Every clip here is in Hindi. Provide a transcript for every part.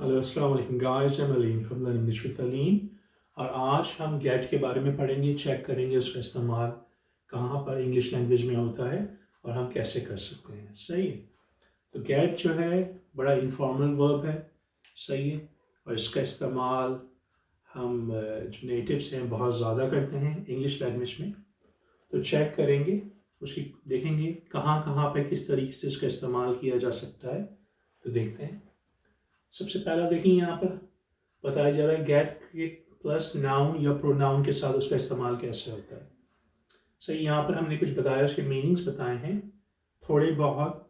हेलो अस्सलाम वालेकुम guys, I am Aleem from learning English with Aleem. और आज हम गेट के बारे में पढ़ेंगे, चेक करेंगे उसका इस्तेमाल कहाँ पर इंग्लिश लैंग्वेज में होता है और हम कैसे कर सकते हैं। सही है। तो गेट जो है बड़ा इनफॉर्मल वर्ब है। सही है। और इसका इस्तेमाल हम जो नेटिव्स हैं बहुत ज़्यादा करते हैं इंग्लिश लैंग्वेज में। तो चेक करेंगे, उसकी देखेंगे कहाँ कहाँ पे किस तरीके से इसका इस्तेमाल किया जा सकता है। तो देखते हैं। सबसे पहला देखिए, यहाँ पर बताया जा रहा है गेट के प्लस नाउन या प्रोनाउन के साथ उसका इस्तेमाल कैसे होता है। सही, यहाँ पर हमने कुछ बताया, उसके मीनिंग्स बताए हैं थोड़े बहुत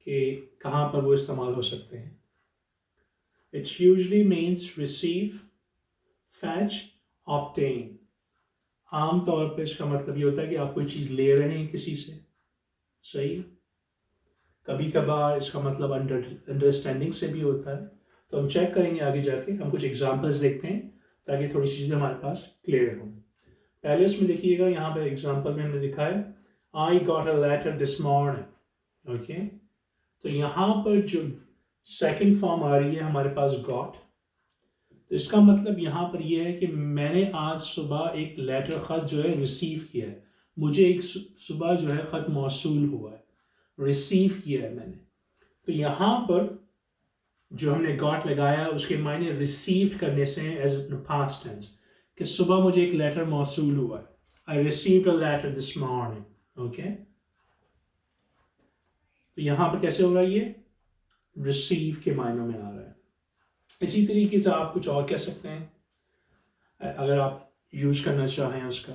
कि कहाँ पर वो इस्तेमाल हो सकते हैं। It's usually means receive, fetch, obtain. आम तौर पर इसका मतलब ये होता है कि आप कोई चीज़ ले रहे हैं किसी से। सही। कभी कभार इसका मतलब अंडरस्टैंडिंग से भी होता है। तो हम चेक करेंगे आगे जाके, हम कुछ एग्जांपल्स देखते हैं ताकि थोड़ी चीज़ें हमारे पास क्लियर हों। पहले उसमें देखिएगा, यहाँ पर एग्जांपल में हमने लिखा है I got a letter this morning. Okay. तो यहाँ पर जो सेकंड फॉर्म आ रही है हमारे पास गॉट, तो इसका मतलब यहाँ पर यह है कि मैंने आज सुबह एक लेटर ख़त जो है रिसीव किया है। मुझे एक सुबह जो है ख़त मौसूल हुआ है, रिसीव किया है मैंने। तो यहाँ पर जो हमने गॉट लगाया उसके मायने रिसीव्ड करने से एज पास्ट टेंस, कि सुबह मुझे एक लेटर मौसूल हुआ है। I received a letter this morning. Okay. तो यहाँ पर कैसे होगा, ये रिसीव के मायनों में आ रहा है। इसी तरीके से आप कुछ और कह सकते हैं अगर आप यूज करना चाहें उसका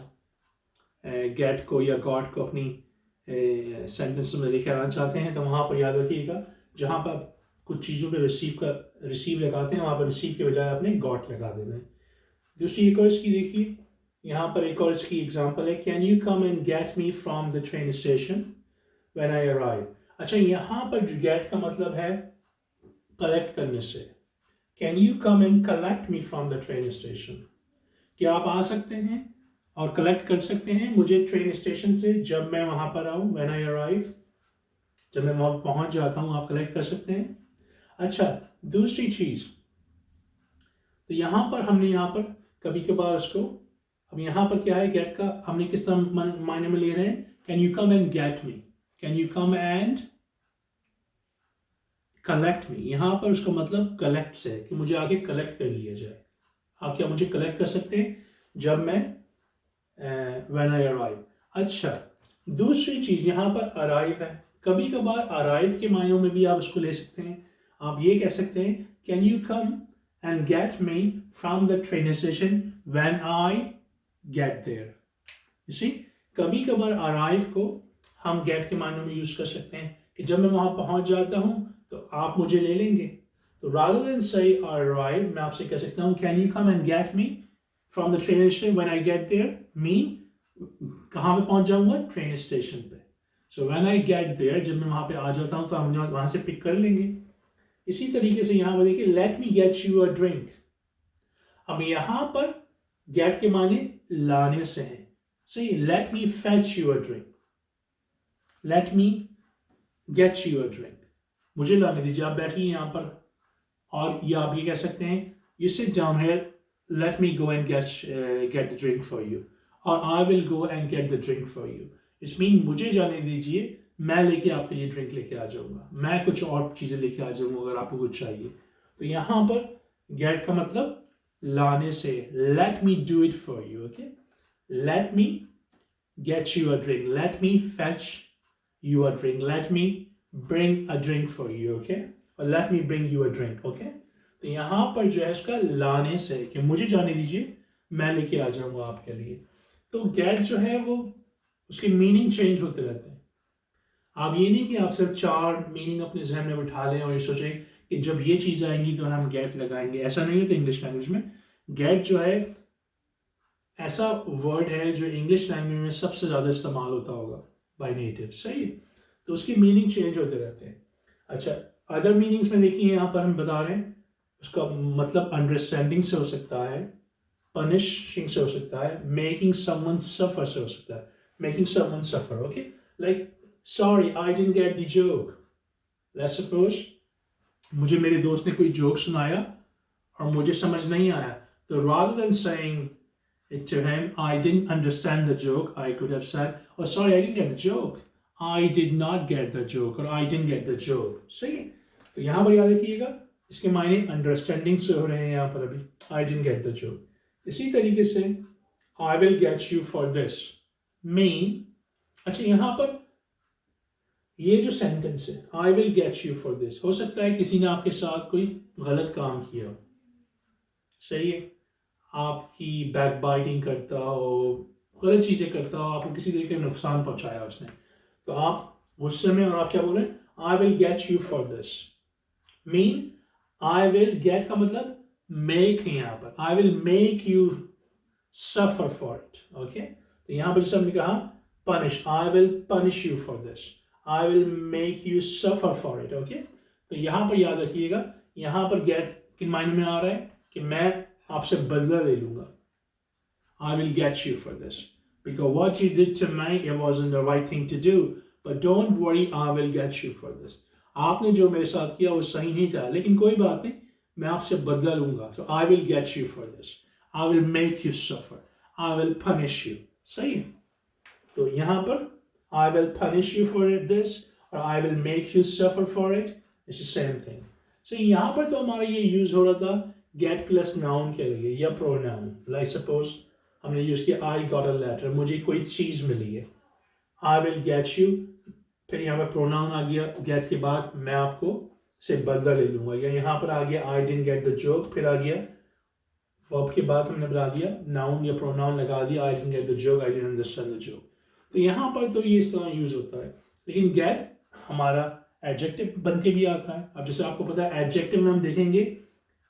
गेट को या गॉट को अपनी सेंटेंस में लेकर आना चाहते हैं, तो वहाँ पर याद रखिएगा जहाँ पर आप कुछ चीज़ों पे रिसीव लगाते हैं वहाँ पर रिसीव के बजाय आपने गॉट लगा देना है। दूसरी एक और इसकी देखिए, यहाँ पर एक और इसकी एग्जांपल है, can you come and get me from the train station when I arrive. अच्छा, यहाँ पर जो गेट का मतलब है कलेक्ट करने से। Can you come and collect me from the train station, क्या आप आ सकते हैं और कलेक्ट कर सकते हैं मुझे ट्रेन स्टेशन से जब मैं वहाँ पर आऊँ, व्हेन आई अराइव, जब मैं वहाँ पहुँच जाता हूँ आप कलेक्ट कर सकते हैं। अच्छा, दूसरी चीज़, तो यहाँ पर हमने यहाँ पर कभी कभार उसको, अब यहाँ पर क्या है, गेट का हमने किस तरह मायने में ले रहे हैं, can you come and get me, can you come and collect me. यहाँ पर उसका मतलब कलेक्ट से है कि मुझे आगे कलेक्ट कर लिया जाए। आप क्या मुझे कलेक्ट कर सकते हैं जब मैं व्हेन आई अराइव। अच्छा, दूसरी चीज़ यहाँ पर अराइव है, कभी कभार अराइव के मायनों में भी आप उसको ले सकते हैं। आप ये कह सकते हैं can you come and get me from the train station when I get there. You see, कभी कभार अराइव को हम गेट के मायनों में यूज कर सकते हैं कि जब मैं वहां पहुंच जाता हूं तो आप मुझे ले लेंगे। तो रादर देन से अराइव, मैं आपसे कह सकता हूं can you come and get me from the train station when I get there. Mean कहाँ पे पहुंच जाऊंगा, ट्रेन स्टेशन पे। So when I get there, जब मैं वहां पे आ जाता हूं तो हम वहां से पिक कर लेंगे। इसी तरीके से यहाँ पर देखिए, let me get you a drink. अब यहाँ पर गेट के माने लाने से है। सही, let me fetch you a drink, let me get you a drink, मुझे लाने दीजिए, आप बैठिए यहाँ पर। और या आप ये कह सकते हैं you sit down here, let me go and get the drink for you, और I will go and get the drink for you. इस मीन मुझे जाने दीजिए, मैं लेके आपके लिए ड्रिंक लेके आ जाऊंगा, मैं कुछ और चीज़ें लेके आ जाऊंगा अगर आपको कुछ चाहिए। तो यहाँ पर गेट का मतलब लाने से, let me do it for you. Okay, let me get you a drink, let me fetch you a drink, let me bring a drink for you, okay, or let me bring you a drink, okay। तो यहाँ पर जो है इसका लाने से कि मुझे जाने दीजिए, मैं लेके आ जाऊंगा आपके लिए। तो गेट जो है वो उसके मीनिंग चेंज होते रहते हैं। आप ये नहीं कि आप सिर्फ चार मीनिंग अपने जहन में बिठा लें और ये सोचें कि जब ये चीज़ आएंगी तो हम गेट लगाएंगे, ऐसा नहीं होता इंग्लिश लैंग्वेज में। गेट जो है ऐसा वर्ड है जो इंग्लिश लैंग्वेज में सबसे ज़्यादा इस्तेमाल होता होगा बाय नेटिव। सही है। तो उसकी मीनिंग चेंज होते रहते हैं। अच्छा, अदर मीनिंग्स में देखिए, यहाँ पर हम बता रहे हैं उसका मतलब अंडरस्टैंडिंग से हो सकता है, पनिशिंग से हो सकता है, मेकिंग समवन सफर से हो सकता है, making someone suffer. Okay, like sorry I didn't get the joke. Let's suppose मुझे मेरे दोस्त ने कोई जोक सुनाया और मुझे समझ नहीं आया, तो rather than saying it to him, I didn't understand the joke, I could have said, oh sorry, I didn't get the joke, I did not get the joke, or I didn't get the joke. सही है? तो यहाँ पर याद रखिएगा, इसके मायने अंडरस्टैंडिंग से हो रहे हैं यहाँ पर अभी, I didn't get the joke. इसी तरीके से I will get you for this mean, अच्छा यहाँ पर ये जो सेंटेंस है I will get you for this, हो सकता है किसी ने आपके साथ कोई गलत काम किया हो, सही है, आपकी बैक बाइटिंग करता हो, गलत चीज़ें करता हो, आपको किसी तरीके का नुकसान पहुंचाया उसने, तो आप गुस्से में और आप क्या बोल रहे हैं, I will get you for this mean I will get का मतलब मेक है यहाँ पर, I will make you suffer for it. Okay, तो यहाँ पर जैसे हमने कहा punish, I will punish you for this, I will make you suffer for it. Okay, तो यहाँ पर याद रखिएगा, यहाँ पर गेट किन मायने में आ रहा है कि मैं आपसे बदला ले लूंगा. I will get you for this because what you did to me, it wasn't the right thing to do, but don't worry, I will get you for this. आपने जो मेरे साथ किया वो सही नहीं था, लेकिन कोई बात नहीं, मैं आपसे बदला लूंगा. So I will get you for this, I will make you suffer, I will punish you. सही है? तो यहाँ पर I will punish you for this और I will make you suffer for it, it's the same thing. So यहाँ पर तो हमारा ये यूज हो रहा था get प्लस नाउन के लिए या प्रोनाउन. लाइक सपोज हमने यूज किया आई गॉट अ लेटर, मुझे कोई चीज़ मिली है, आई विल गेट यू, फिर यहाँ पर प्रोनाउन आ गया गेट के बाद, मैं आपको से बदला ले लूंगा, या यहाँ पर आ गया I didn't get the joke, फिर आ गया वर्ब के बाद हमने बना दिया नाउन या प्रोनाउन लगा दिया, I didn't get the joke, I didn't understand the joke. तो यहाँ पर तो ये इस तरह यूज होता है, लेकिन गेट हमारा एडजेक्टिव बन के भी आता है. अब जैसे आपको पता है एडजेक्टिव में हम देखेंगे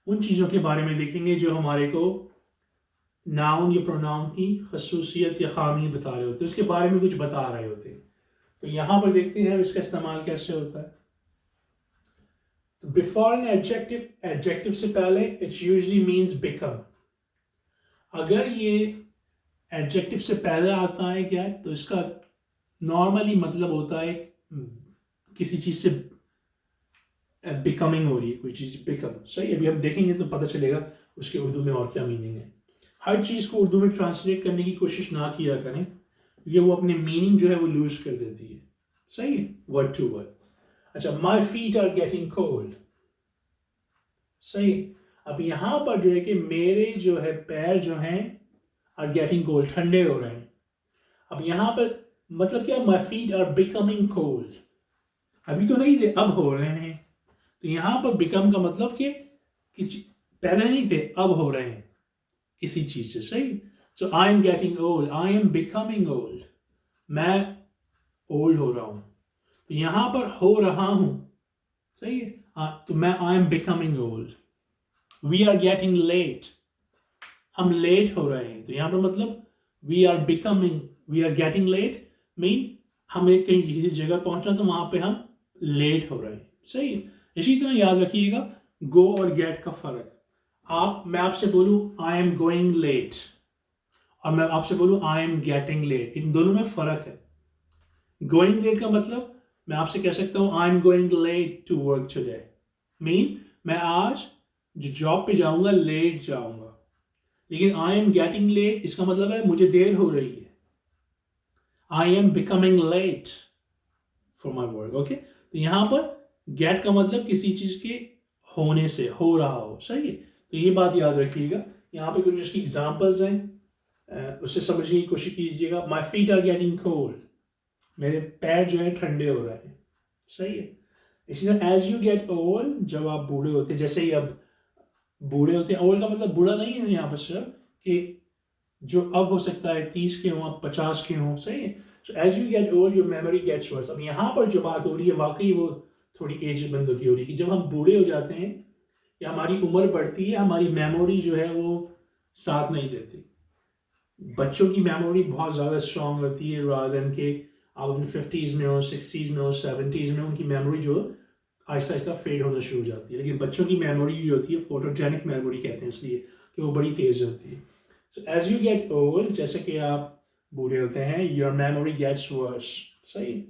उन चीज़ों के बारे में देखेंगे जो हमारे को नाउन या प्रोनाउन की खसूसियत या खामी बता रहे होते हैं, उसके बारे में कुछ बता रहे होते हैं. तो यहाँ पर देखते हैं इसका इस्तेमाल कैसे होता है. बिफोर एन एडजेक्टिव, एडजेक्टिव से पहले इट यूजुअली मीन्स बिकम. अगर ये एडजेक्टिव से पहले आता है क्या, तो इसका नॉर्मली मतलब होता है किसी चीज़ से बिकमिंग हो रही है, कोई चीज़ बिकम. सही, अभी हम देखेंगे तो पता चलेगा उसके उर्दू में और क्या मीनिंग है. हर चीज़ को उर्दू में ट्रांसलेट करने की कोशिश ना किया करें, क्योंकि वो अपने मीनिंग जो है वो लूज कर देती है. सही है, वर्ड टू वर्ड. अच्छा, my feet are getting cold. सही, अब यहाँ पर जो है कि मेरे जो है पैर जो हैं आर गेटिंग कोल्ड, ठंडे हो रहे हैं. अब यहाँ पर मतलब क्या, my feet are becoming cold. अभी तो नहीं थे, अब हो रहे हैं. तो यहाँ पर बिकम का मतलब कि पहले नहीं थे, अब हो रहे हैं किसी चीज से. सही, so I am getting old, I am becoming old, मैं ओल्ड हो रहा हूं. तो यहां पर हो रहा हूं, सही है, तो मैं I am becoming old. We are getting late, हम लेट हो रहे हैं. तो यहां पर मतलब we are becoming, we are getting late mean हमें कहीं किसी जगह पहुंचना, तो वहां पे हम लेट हो रहे हैं. सही है. इसी तरह याद रखिएगा गो और गेट का फर्क. मैं आपसे बोलूं आई एम गोइंग लेट और मैं आपसे बोलूं आई एम गेटिंग लेट, इन दोनों में फर्क है. गोइंग लेट का मतलब मैं आपसे कह सकता हूं I am going late to work today, mean मैं आज जो जॉब पे जाऊंगा लेट जाऊंगा. लेकिन आई एम गेटिंग लेट इसका मतलब है मुझे देर हो रही है. I am becoming late for my work. Okay, तो यहां पर गेट का मतलब किसी चीज के होने से, हो रहा हो. सही है, तो ये बात याद रखिएगा. यहाँ पे कुछ इसकी एग्जांपल्स हैं, उससे समझने की कोशिश कीजिएगा. My feet are getting cold, मेरे पैर जो है ठंडे हो रहे हैं. सही है. इसी तरह एज यू गेट ओल्ड, जब आप बूढ़े होते हैं, जैसे ही अब बूढ़े होते हैं, ओल्ड का मतलब बूढ़ा नहीं है यहाँ पर सिर्फ कि जो अब हो सकता है 30 के हों, आप 50 के हों. सही है. So as you get old your memory gets worse. अब यहाँ पर जो बात हो रही है वाकई वो थोड़ी एज बंदों की हो रही है कि जब हम बूढ़े हो जाते हैं या हमारी उम्र बढ़ती है, हमारी मेमोरी जो है वो साथ नहीं देती. बच्चों की मेमोरी बहुत ज़्यादा स्ट्रांग होती है, रादर देन के आप अपने 50s में हो, 60s में हो, 70s में, उनकी मेमोरी जो आहिस्ता आहिस्ता फेड होना शुरू हो जाती है. लेकिन बच्चों की मेमोरी जो होती है फोटोजेनिक मेमोरी कहते हैं, इसलिए कि वो बड़ी तेज़ होती है. So as you get old, जैसे कि आप बूढ़े होते हैं, योर मेमोरी गेट्स वर्स. सही.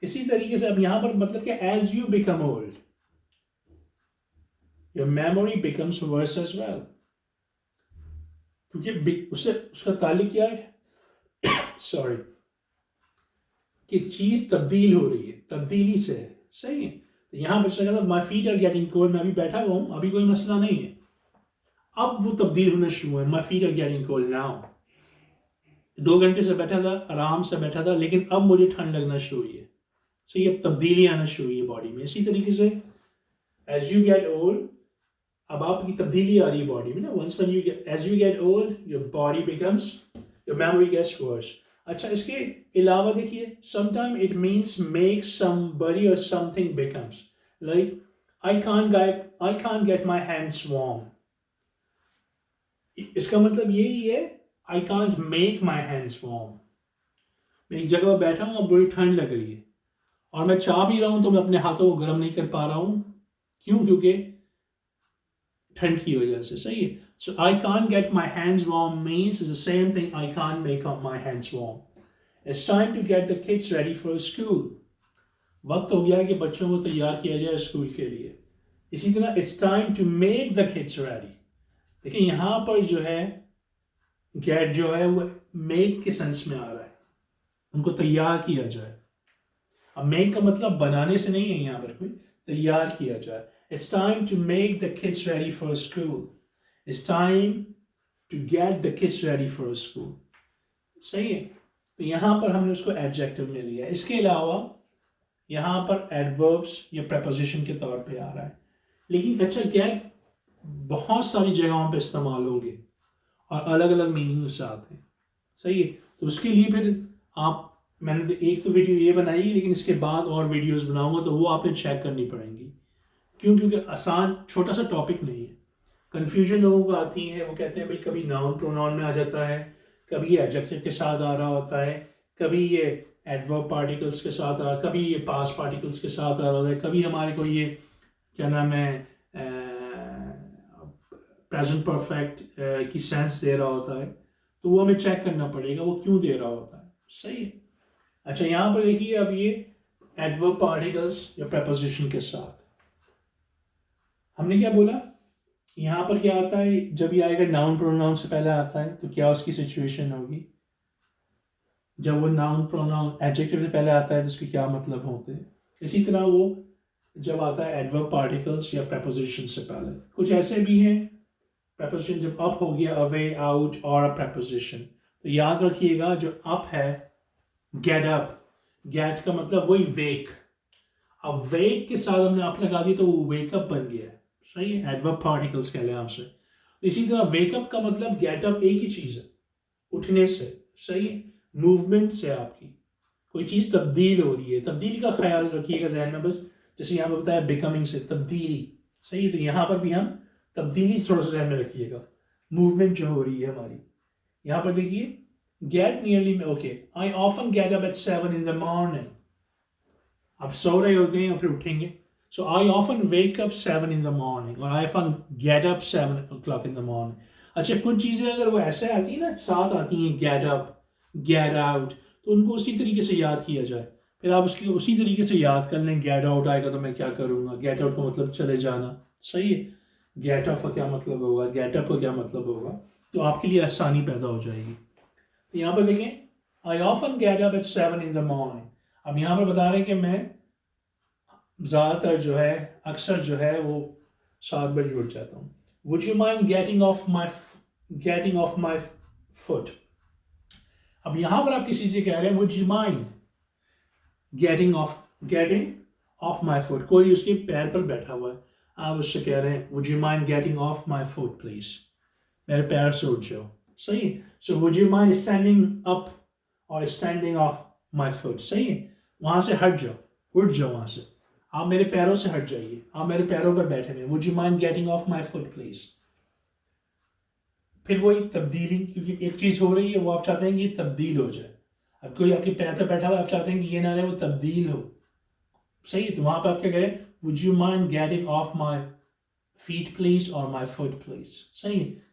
इसी तरीके से अब यहाँ पर मतलब कि as you become old, your memory becomes worse as well, क्योंकि उससे उसका ताल्लुक क्या है सॉरी, कि चीज तब्दील हो रही है, तब्दीली से है, सही है। तो यहाँ पर कहता my feet are getting cold, मैं अभी बैठा हुआ हूँ, अभी कोई मसला नहीं है, अब वो तब्दील होना शुरू है, my feet are getting cold now. 2 घंटे से बैठा था, आराम से बैठा था, लेकिन अब मुझे ठंड लगना शुरू हुई है, सही है, अब तब्दीली आना शुरू हुई है बॉडी में। इसी तरीके से एज यू गेट ओल्ड, अब आपकी तब्दीली आ रही है बॉडी में ना, once when you age you get old your body becomes, your memory gets worse. अच्छा, इसके अलावा देखिए, sometime it means make somebody और something becomes, like I can't get my hands warm. इसका मतलब यही है, I can't make my hands warm. मैं एक जगह पर बैठा हूँ, अब बड़ी ठंड लग रही है, और मैं चाह भी रहा हूँ तो मैं अपने हाथों को गर्म नहीं कर पा रहा हूँ, क्यों? क्योंकि ठंड की वजह से, सही है। So I can't get my hands warm means is the same thing, I can't make my hands warm. It's time to get the kids ready for school. वक्त हो गया कि बच्चों को तैयार किया जाए स्कूल के लिए। इसी तरह it's time to make the kids ready. देखिए यहाँ पर जो है गेट जो है वो मेक के सेंस में आ रहा है, उनको तैयार किया जाए। अब मेक का मतलब बनाने से नहीं है, यहाँ पर कोई तैयार किया जाए। It's time to make the kids ready for school, it's time to get the kids ready for school, सही है। तो यहाँ पर हमने उसको एडजेक्टिव में लिया। इसके अलावा यहाँ पर एडवर्ब्स या प्रपोजिशन के तौर पे आ रहा है, लेकिन अच्छा गेट बहुत सारी जगहों पे इस्तेमाल होंगे और अलग अलग मीनिंग से आते हैं, सही है। तो उसके लिए फिर आप, मैंने एक तो वीडियो ये बनाई, लेकिन इसके बाद और वीडियोस बनाऊंगा तो वो आपने चेक करनी पड़ेंगी, क्यों? क्योंकि आसान छोटा सा टॉपिक नहीं है। कन्फ्यूजन लोगों को आती है, वो कहते हैं भाई कभी नाउन प्रोनाउन में आ जाता है, कभी ये एडजेक्टिव के साथ आ रहा होता है, कभी ये एडवर्ब पार्टिकल्स के साथ आ रहा है, कभी ये पास्ट पार्टिकल्स के साथ आ रहा होता है, कभी हमारे को ये क्या नाम है प्रेजेंट परफेक्ट की सेंस दे रहा होता है, तो वो हमें चेक करना पड़ेगा वो क्यों दे रहा होता है, सही है। अच्छा, यहाँ पर देखिए, अब ये एडवर्ब पार्टिकल्स या प्रपोजिशन के साथ हमने क्या बोला, यहाँ पर क्या आता है, जब ये आएगा नाउन प्रोनाउन से पहले आता है तो क्या उसकी सिचुएशन होगी, जब वो नाउन प्रोनाउन एडजेक्टिव से पहले आता है तो उसके क्या मतलब होते हैं। इसी तरह वो जब आता है एडवर्ब पार्टिकल्स या प्रपोजिशन से पहले, कुछ ऐसे भी हैं प्रपोजिशन जब अप हो गया, अवे, आउट और अ प्रपोजिशन, तो याद रखिएगा जो अप है गेट अप, गेट का मतलब वही वेक, अब वेक के साथ हमने अप लगा दिया तो वो वेकअप बन गया, सही है, एडवर्ब पार्टिकल्स के लिहाज से। इसी तरह वेकअप का मतलब गेट अप एक ही चीज है, उठने से, सही है, मूवमेंट से आपकी कोई चीज तब्दील हो रही है, तब्दीली का ख्याल रखिएगा जहन में, बस जैसे यहाँ पर बताया बिकमिंग से तब्दीली, सही है। तो यहाँ पर भी हम तब्दीली थोड़ा सा जहन में रखिएगा, मूवमेंट जो हो रही है हमारी। यहाँ पर देखिए get nearly, okay, I often get up at 7 in the morning। आप सो रहे होते हैं और फिर उठेंगे, so I often wake up 7 in the morning, और I often get up 7 o'clock in the morning। अच्छा, कुछ चीज़ें अगर वो ऐसे आती हैं ना, साथ आती हैं गेट अप, गेट आउट, तो उनको उसी तरीके से याद किया जाए। फिर आप उसकी उसी तरीके से याद कर लें, गेट आउट आएगा तो मैं क्या करूँगा, गेट आउट का मतलब चले जाना, सही है। गेट अप का क्या मतलब होगा, गेट अप का क्या मतलब होगा, तो आपके लिए आसानी पैदा हो जाएगी। तो यहाँ पर देखें, आई often get up at 7 in the morning। अब यहाँ पर बता रहे हैं कि मैं ज़्यादातर जो है, अक्सर जो है वो 7 बजे उठ जाता हूँ। Would you mind getting of my foot. अब यहाँ पर आप किसी से कह रहे हैं would you mind getting of my foot, कोई उसके पैर पर बैठा हुआ है, आप उससे कह रहे हैं would you mind getting of my foot please, मेरे पैर से उठ जाओ, सही है। So would you mind standing up और स्टैंडिंग ऑफ माई फुट, सही है। वहां से हट जाओ, उठ जाओ वहां से, आप मेरे पैरों से हट जाइए, आप मेरे पैरों पर बैठे हुए, would you mind getting of my foot please. फिर वही तब्दीली, क्योंकि एक चीज हो रही है वो आप चाहते हैं कि ये तब्दील हो जाए। अब कोई आपके पैर पर बैठा हुआ, आप चाहते हैं कि ये ना रहे, वो तब्दील हो, सही है। तो वहां पर आप क्या करें, would you mind getting of my feet please और माई फुट प्लीज, सही है।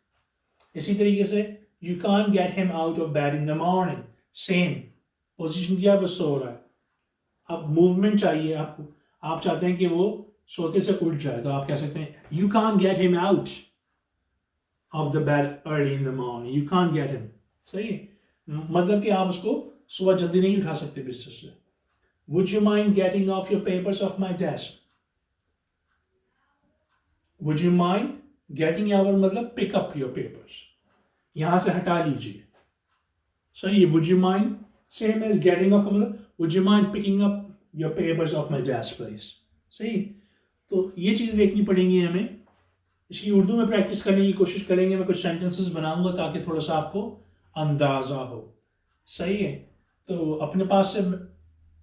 इसी तरीके से you can't get him out of bed in the morning, same position किया, वो सो रहा है, अब मूवमेंट चाहिए आपको, आप चाहते हैं कि वो सोते से उठ जाए तो आप कह सकते हैं you can't get him out of the bed early in the morning, you can't get him. सही है, मतलब कि आप उसको सुबह जल्दी नहीं उठा सकते बिस्तर से। Would you mind getting off your papers off my desk, would you mind getting our मतलब पिक अप योर पेपर्स, यहां से हटा लीजिए। सही है, would you mind same as getting up का मतलब would you mind picking up your papers off my desk please. सही, तो ये चीज़ देखनी पड़ेंगी हमें। इसकी उर्दू में प्रैक्टिस करने की कोशिश करेंगे, मैं कुछ सेंटेंसेस बनाऊंगा ताकि थोड़ा सा आपको अंदाज़ा हो। सही है, तो अपने पास से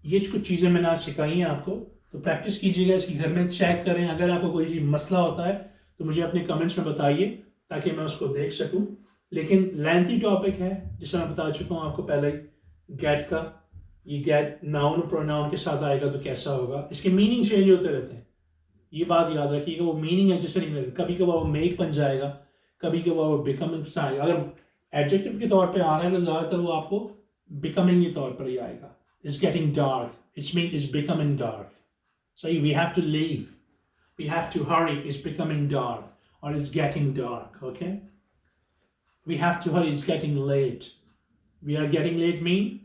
ये कुछ चीज़ें मैंने आज सिखाई हैं आपको, तो प्रैक्टिस कीजिएगा इसकी, घर में चेक करें। अगर आपको कोई मसला होता है तो मुझे अपने कमेंट्स में बताइए ताकि मैं उसको देख सकूं। लेकिन लेंथी टॉपिक है, जैसे मैं बता चुका हूँ आपको पहले ही गेट का। ये गेट नाउन प्रोनाउन के साथ आएगा तो कैसा होगा, इसके मीनिंग चेंज होते रहते हैं, ये बात याद रखिएगा। वो मीनिंग एडजस्ट नहीं रहेगा, कभी कभार वो मेक बन जाएगा, कभी कभार वो बिकमिंग से आएगा। अगर एडजेक्टिव के तौर पे आ रहा है तो ज़्यादातर वो आपको बिकमिंग के तौर पर ही आएगा। It's getting dark, it's mean it's becoming dark. सही, we have to leave, we have to hurry, it's becoming dark और it's getting dark. Okay, we have to hurry, it's getting late, we are getting late mean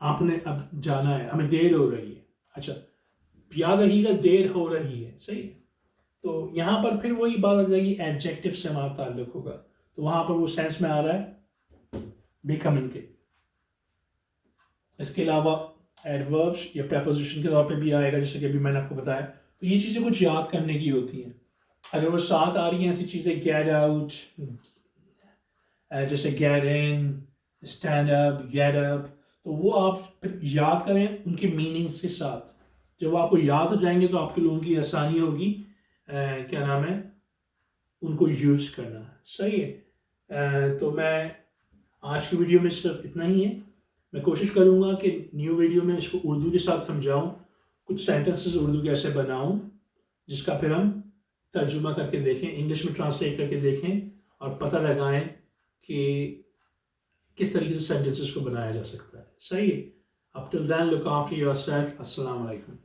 आपने अब जाना है, हमें देर हो रही है। अच्छा, याद रखिएगा देर हो रही है। सही है, तो यहाँ पर फिर वही बात आ जाएगी, एडजेक्टिव से हमारा ताल्लुक होगा, तो वहां पर वो सेंस में आ रहा है बिकमिंग के। इसके अलावा एडवर्ब्स या प्रेपोजिशन के तौर पे भी आएगा, जैसे कि अभी मैंने आपको बताया। तो ये चीज़ें कुछ याद करने की होती हैं। अगर वो साथ आ रही हैं ऐसी चीज़ें, गेट आउट, जैसे get in, stand up, get up, तो वो आप फिर याद करें उनके मीनिंग्स के साथ। जब वो आपको याद हो जाएंगे तो आपके लोगों की आसानी होगी क्या नाम है, उनको यूज़ करना। सही है, तो मैं आज की वीडियो में सिर्फ इतना ही है। मैं कोशिश करूँगा कि न्यू वीडियो में इसको उर्दू के साथ समझाऊँ, कुछ सेंटेंसेस उर्दू कैसे बनाऊँ, जिसका फिर हम तर्जुमा करके देखें, इंग्लिश में ट्रांसलेट करके देखें और पता लगाएं कि किस तरीके से सेंटेंसेस को बनाया जा सकता है। सही है, up till then look after yourself. अस्सलाम वालेकुम।